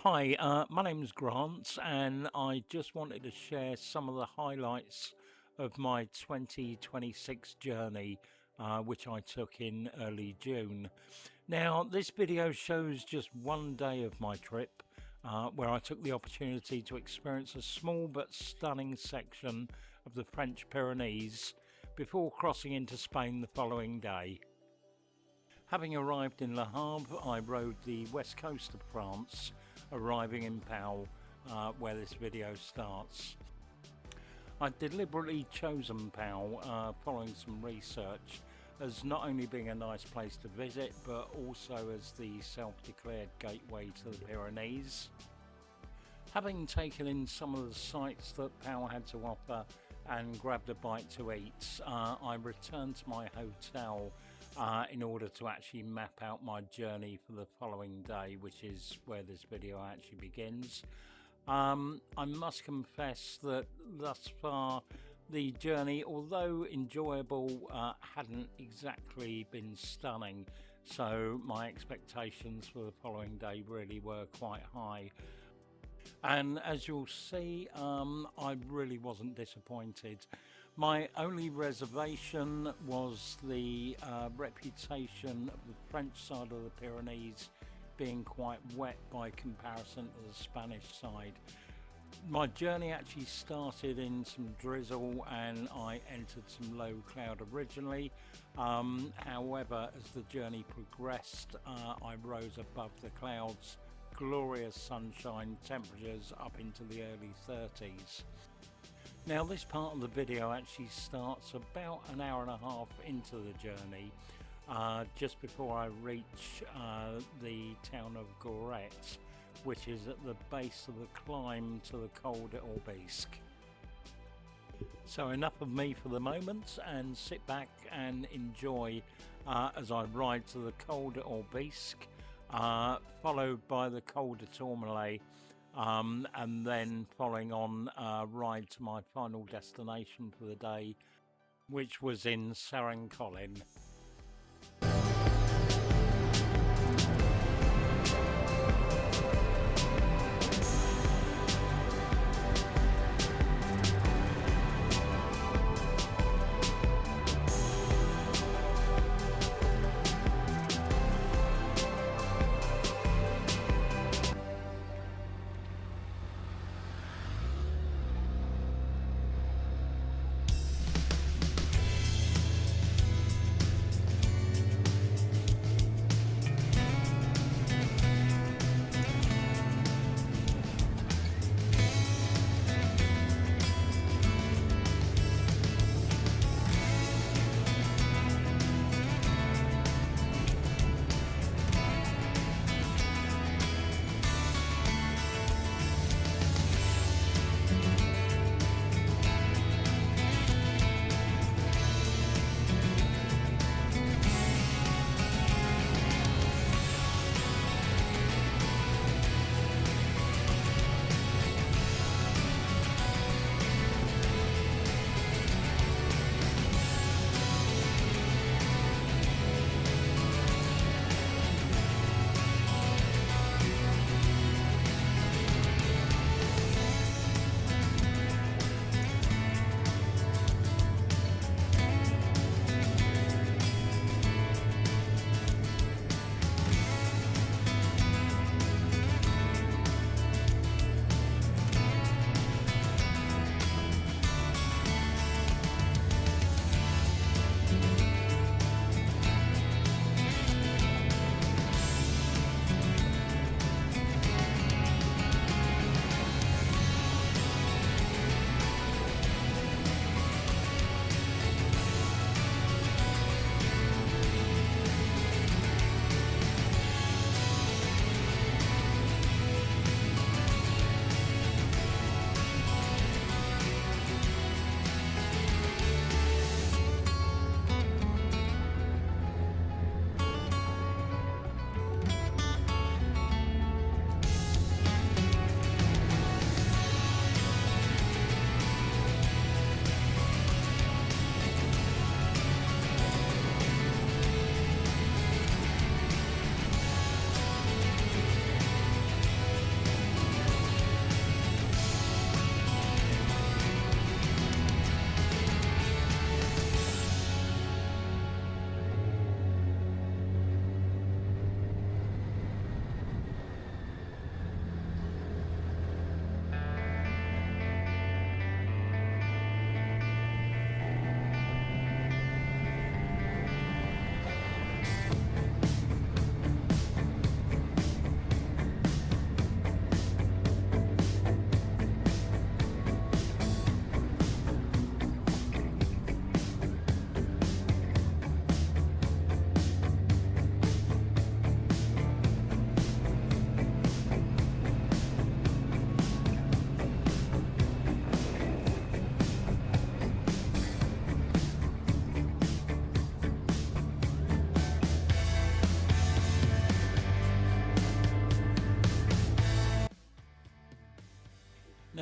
Hi, my name's Grant, and I just wanted to share some of the highlights of my 2026 journey, which I took in early June. Now, this video shows just one day of my trip, where I took the opportunity to experience a small but stunning section of the French Pyrenees before crossing into Spain the following day. Having arrived in Le Havre, I rode the west coast of France, arriving in Pau, where this video starts. I'd deliberately chosen Pau, following some research, as not only being a nice place to visit, but also as the self-declared gateway to the Pyrenees. Having taken in some of the sights that Pau had to offer and grabbed a bite to eat, I returned to my hotel in order to actually map out my journey for the following day, which is where this video actually begins. I must confess that thus far the journey, although enjoyable, hadn't exactly been stunning, so my expectations for the following day really were quite high. And as you'll see, I really wasn't disappointed. My only reservation was the reputation of the French side of the Pyrenees being quite wet by comparison to the Spanish side. My journey actually started in some drizzle and I entered some low cloud originally. However, as the journey progressed, I rose above the clouds. Glorious sunshine, temperatures up into the early 30s. Now this part of the video actually starts about an hour and a half into the journey, just before I reach the town of Goret, which is at the base of the climb to the Col du Tourmalet. So enough of me for the moment, and sit back and enjoy as I ride to the Col du Tourmalet, followed by the Col du Tourmalet, and then following on ride to my final destination for the day, which was in Sarrincolin.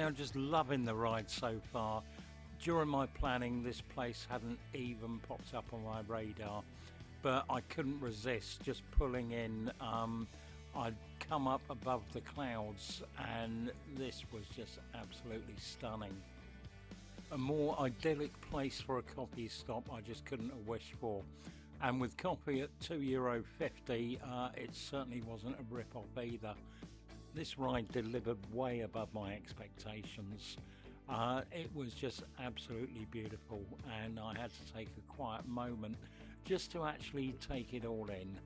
I'm just loving the ride so far. During my planning, this place hadn't even popped up on my radar, but I couldn't resist just pulling in. I'd come up above the clouds and this was just absolutely stunning. A more idyllic place for a coffee stop I just couldn't have wished for. And with coffee at €2.50, it certainly wasn't a rip-off either. This ride delivered way above my expectations. It was just absolutely beautiful, and I had to take a quiet moment just to actually take it all in.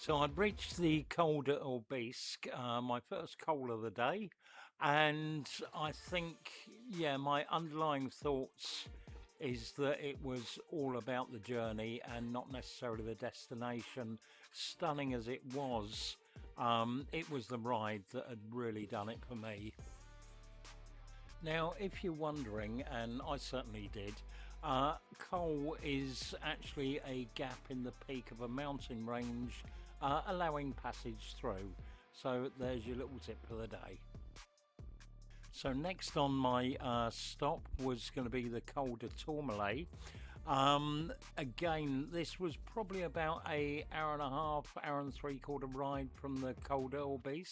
So I'd reached the Col du Tourmalet, my first col of the day, and I think, yeah, my underlying thoughts is that it was all about the journey and not necessarily the destination. Stunning as it was the ride that had really done it for me. Now, if you're wondering, and I certainly did, Col is actually a gap in the peak of a mountain range, allowing passage through. So there's your little tip for the day. So next on my stop was going to be the Col du Tourmalet. Again, this was probably about a hour and a half, hour and three-quarter ride from the Col du Tourmalet.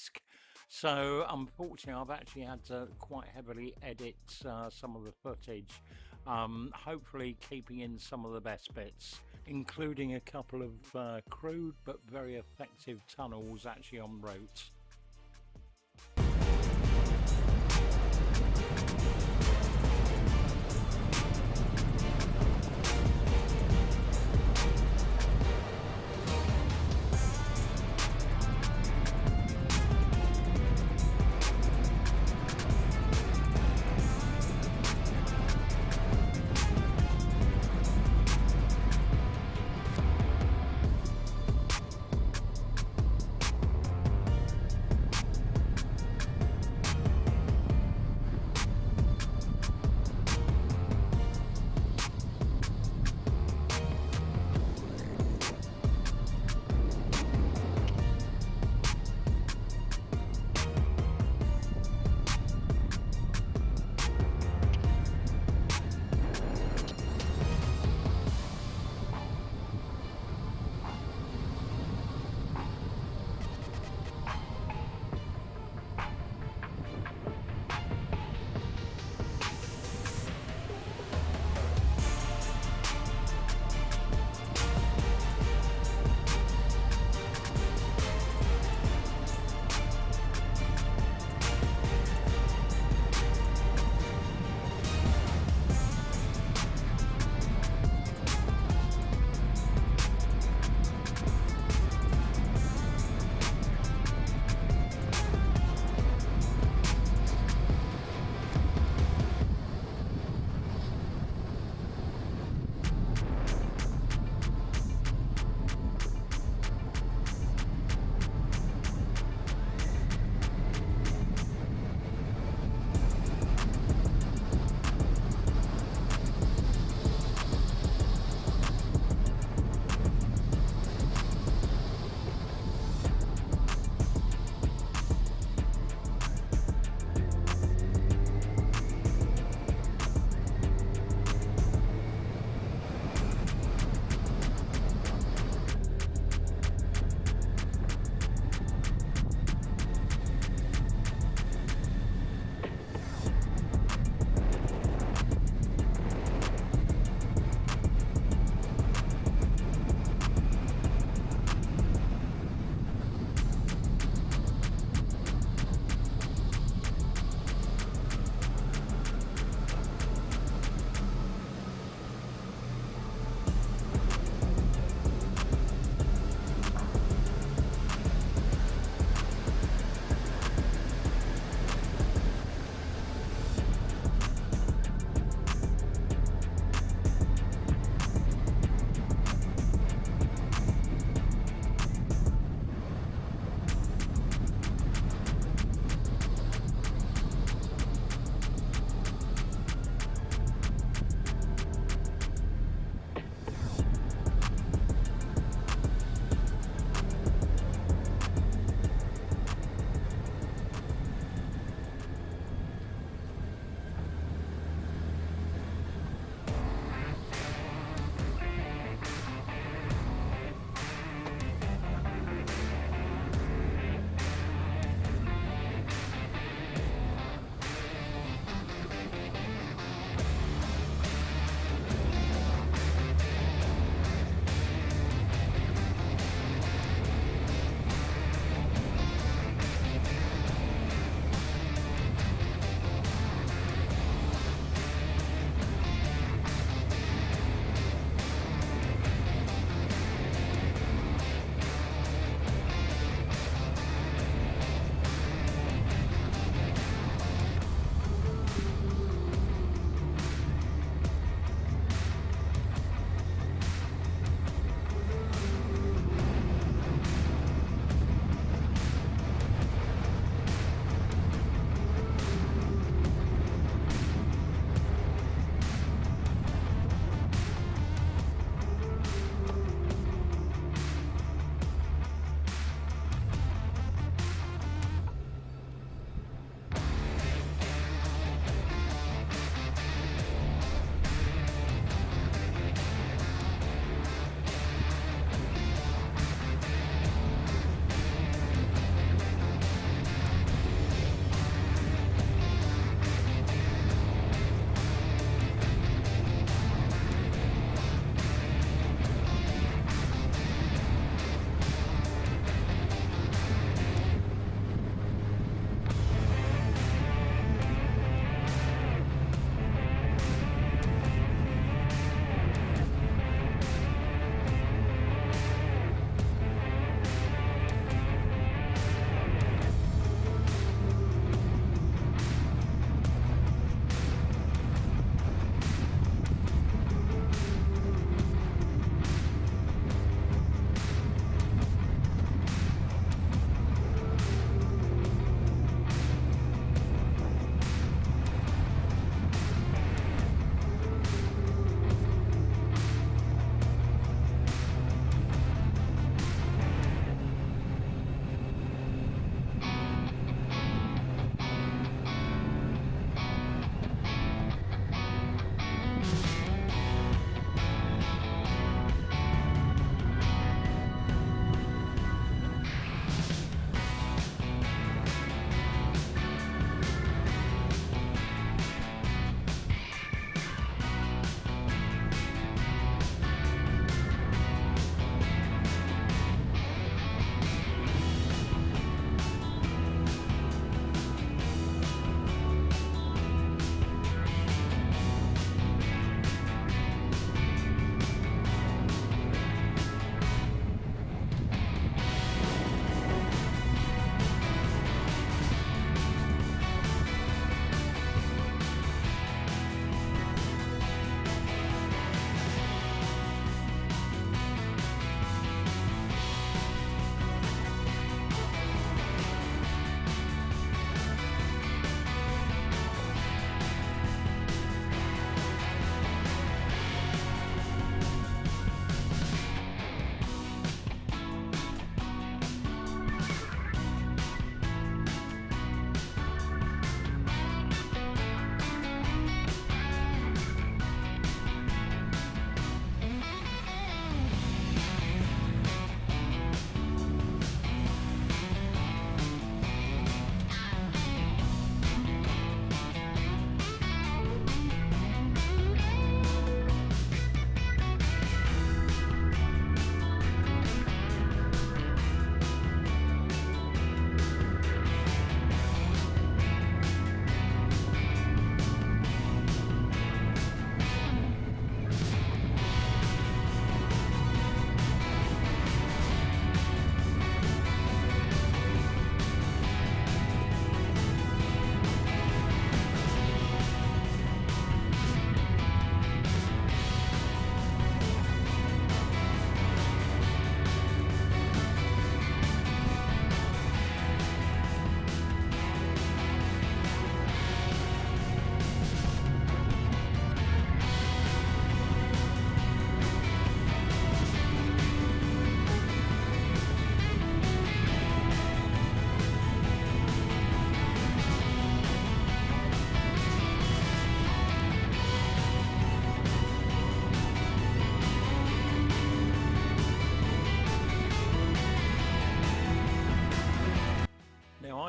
So unfortunately, I've actually had to quite heavily edit some of the footage, hopefully keeping in some of the best bits, including a couple of crude but very effective tunnels actually en route.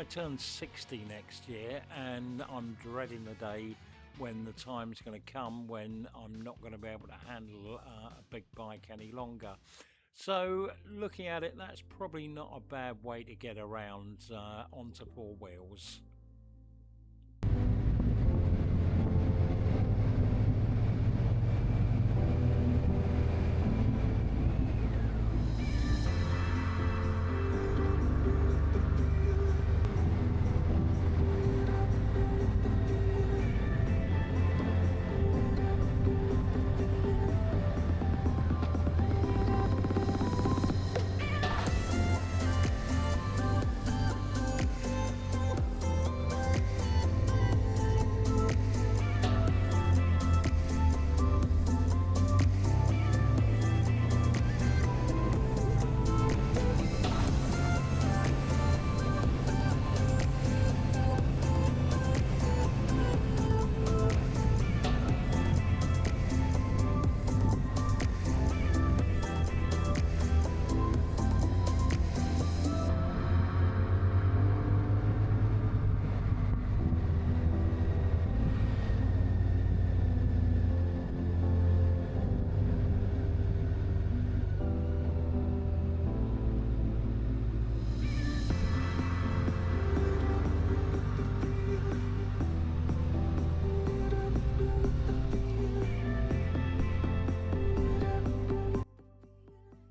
turn 60 next year, and I'm dreading the day when the time's going to come when I'm not going to be able to handle a big bike any longer. So looking at it, that's probably not a bad way to get around onto four wheels.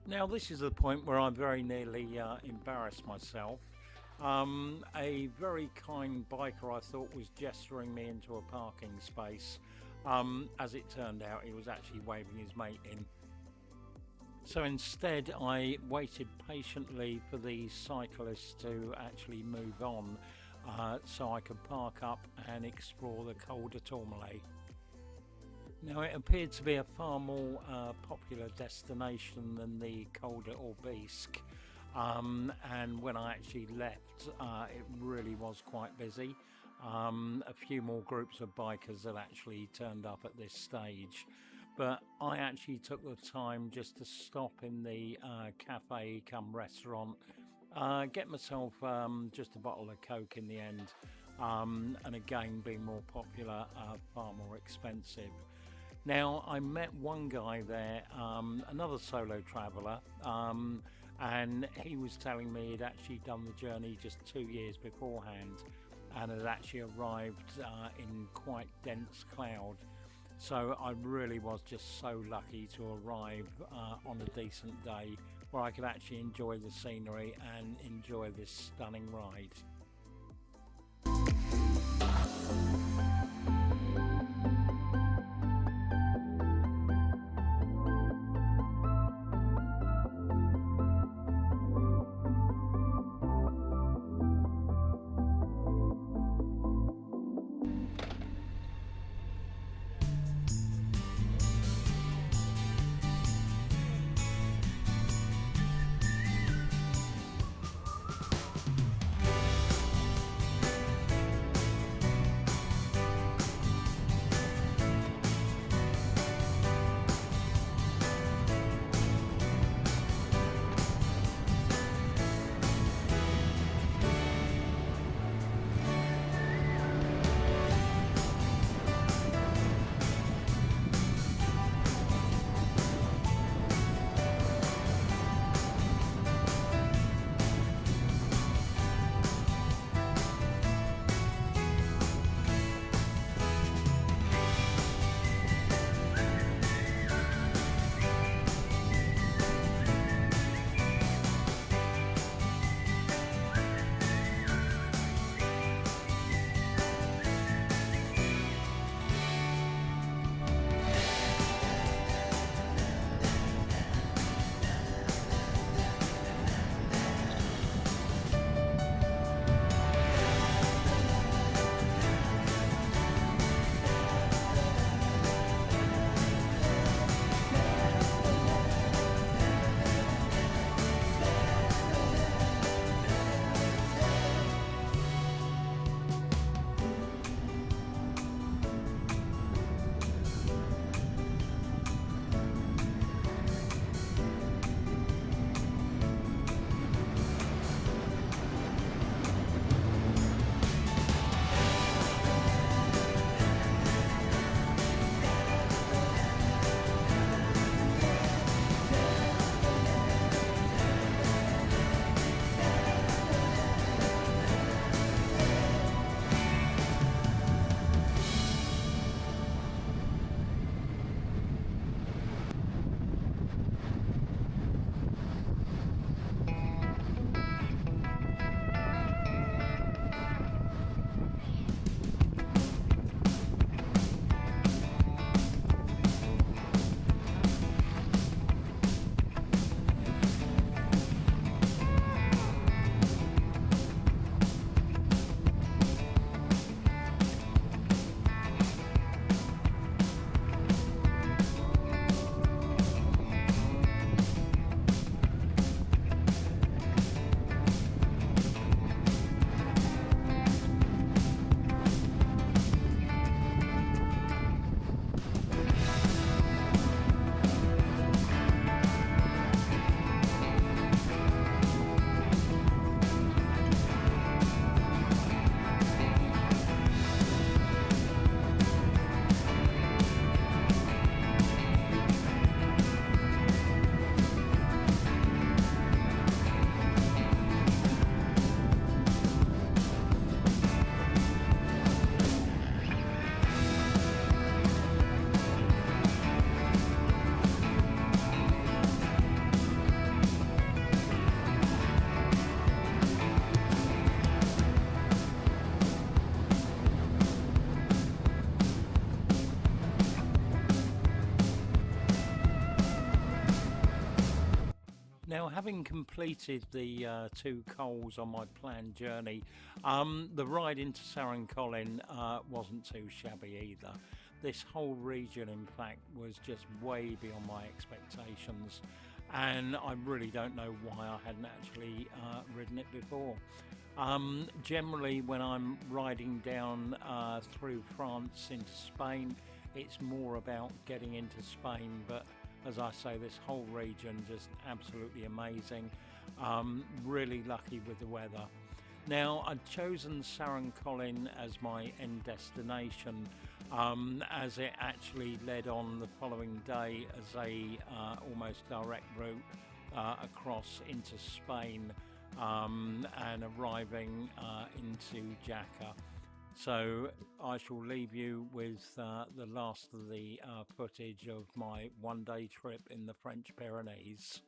Now this is the point where I very nearly embarrassed myself. A very kind biker, I thought, was gesturing me into a parking space. As it turned out, he was actually waving his mate in. So instead I waited patiently for the cyclist to actually move on so I could park up and explore the Col du Tourmalet. Now it appeared to be a far more popular destination than the Col du Tourmalet, and when I actually left it really was quite busy. A few more groups of bikers had actually turned up at this stage, but I actually took the time just to stop in the cafe come restaurant, get myself just a bottle of Coke in the end, and again, being more popular, far more expensive. Now I met one guy there, another solo traveller, and he was telling me he'd actually done the journey just 2 years beforehand and had actually arrived in quite dense cloud. So I really was just so lucky to arrive on a decent day where I could actually enjoy the scenery and enjoy this stunning ride. having completed the two cols on my planned journey, the ride into Sarrincolin wasn't too shabby either. This whole region, in fact, was just way beyond my expectations, and I really don't know why I hadn't actually ridden it before. Generally, when I'm riding down through France into Spain, it's more about getting into Spain, but as I say, this whole region just absolutely amazing. Really lucky with the weather. Now, I'd chosen Sarrincolin as my end destination, as it actually led on the following day as a almost direct route across into Spain, and arriving into Jaca. So I shall leave you with the last of the footage of my one-day trip in the French Pyrenees.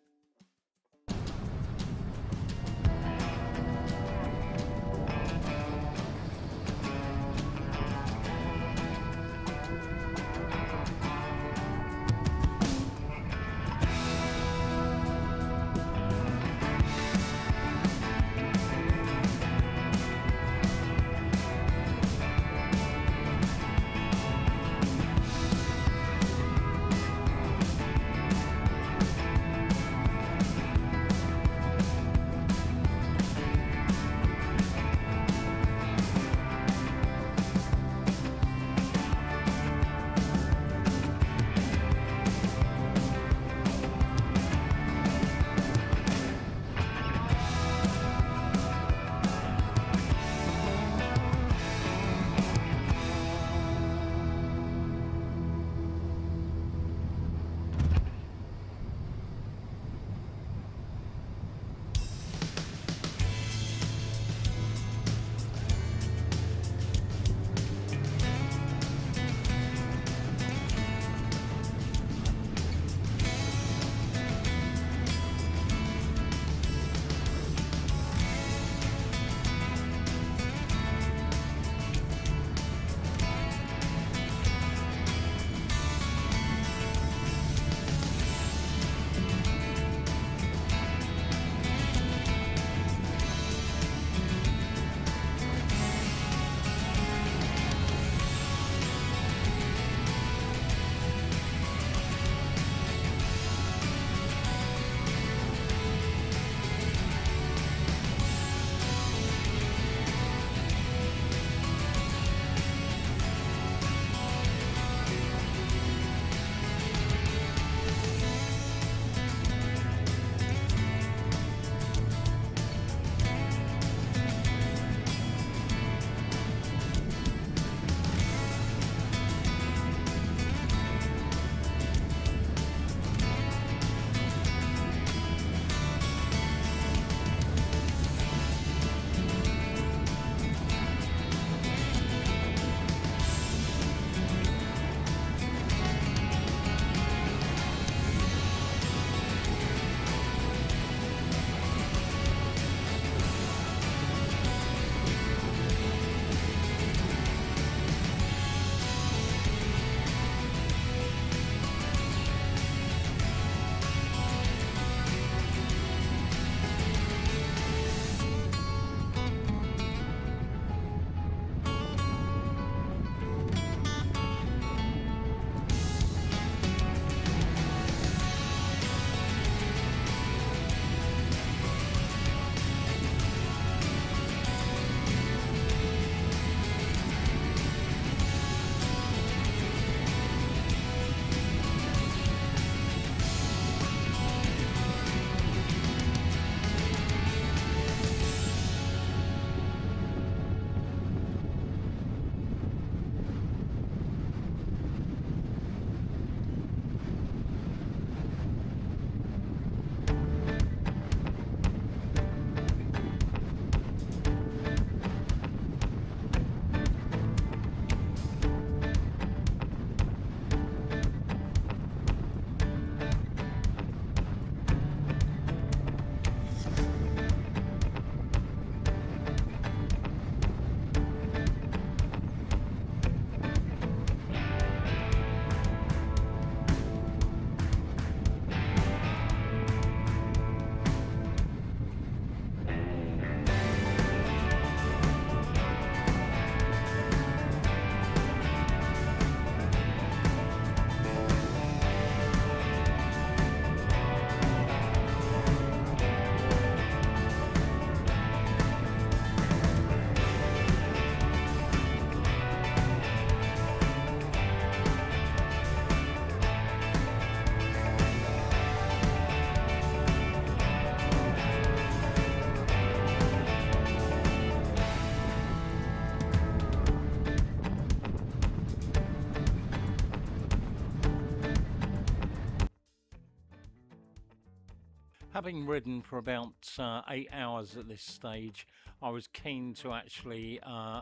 Having ridden for about 8 hours at this stage, I was keen to actually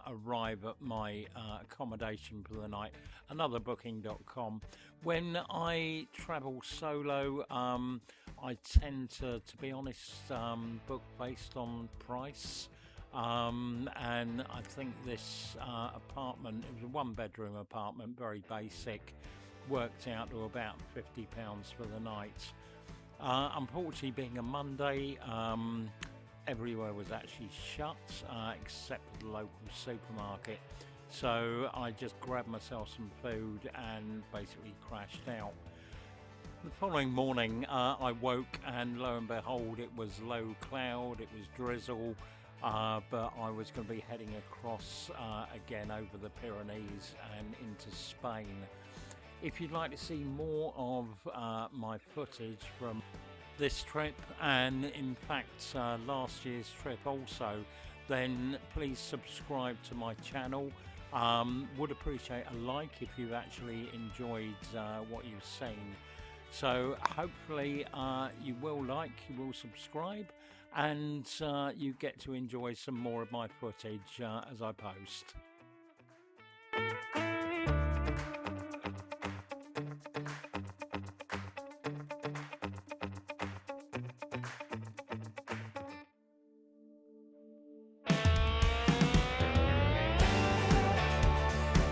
arrive at my accommodation for the night, another booking.com. When I travel solo, I tend to be honest, book based on price. And I think this apartment, it was a one bedroom apartment, very basic, worked out to about £50 for the night. Unfortunately, being a Monday, everywhere was actually shut except for the local supermarket. So I just grabbed myself some food and basically crashed out. The following morning, I woke and lo and behold, it was low cloud, it was drizzle, but I was going to be heading across again over the Pyrenees and into Spain. If you'd like to see more of my footage from this trip and in fact last year's trip also, then please subscribe to my channel. Would appreciate a like if you've actually enjoyed what you've seen. So hopefully you will like, you will subscribe, and you get to enjoy some more of my footage as I post.